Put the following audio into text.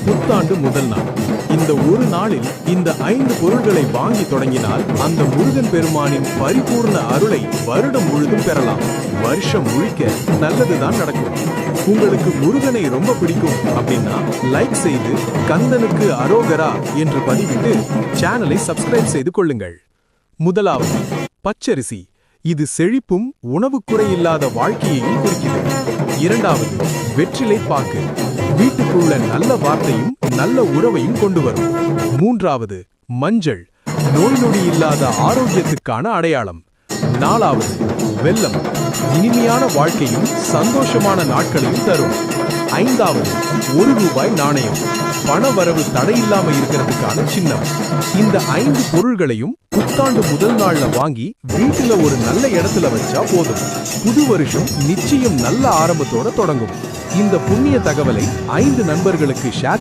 புத்தாண்டு முதல் நாள். இந்த ஒரு நாளில் இந்த 5 பொருள்களை வாங்கி தொடங்கினால் அந்த முருகன் பெருமானின் பரிபூர்ண அருளை வருடம் முழுதும் பெறலாம். வருஷம் முழுக்க நல்லதுதான் நடக்கும். உங்களுக்கு முருகனை ரொம்ப பிடிக்கும் அப்படின்னா லைக் செய்து கந்தனுக்கு அரோகரா என்று பதிவிட்டு சேனலை சப்ஸ்கிரைப் செய்து கொள்ளுங்கள். முதலாவது பச்சரிசி. இது செழிப்பும் உணவு குறையில்லாத வாழ்க்கையையும் குறிக்கிறது. இரண்டாவது வெற்றிலை பாக்கு. வீட்டுக்குள்ள நல்ல வார்த்தையும் நல்ல உறவையும் கொண்டு வரும். மூன்றாவது மஞ்சள். நோய் நொடி இல்லாத ஆரோக்கியத்துக்கான அடையாளம். நாலாவது வெல்லம். இனிமையான வாழ்க்கையும் சந்தோஷமான நாட்களையும் தரும். ஐந்தாவது ₹1 நாணயம். பண வரவு தடையில்லாம இருக்கிறதுக்கான சின்னம். இந்த 5 பொருள்களையும் புத்தாண்டு முதல் நாள்ல வாங்கி வீட்டுல ஒரு நல்ல இடத்துல வச்சா போதும். புது வருஷம் நிச்சயம் நல்ல ஆரம்பத்தோட தொடங்கும். இந்த புண்ணிய தகவலை 5 நண்பர்களுக்கு ஷேர்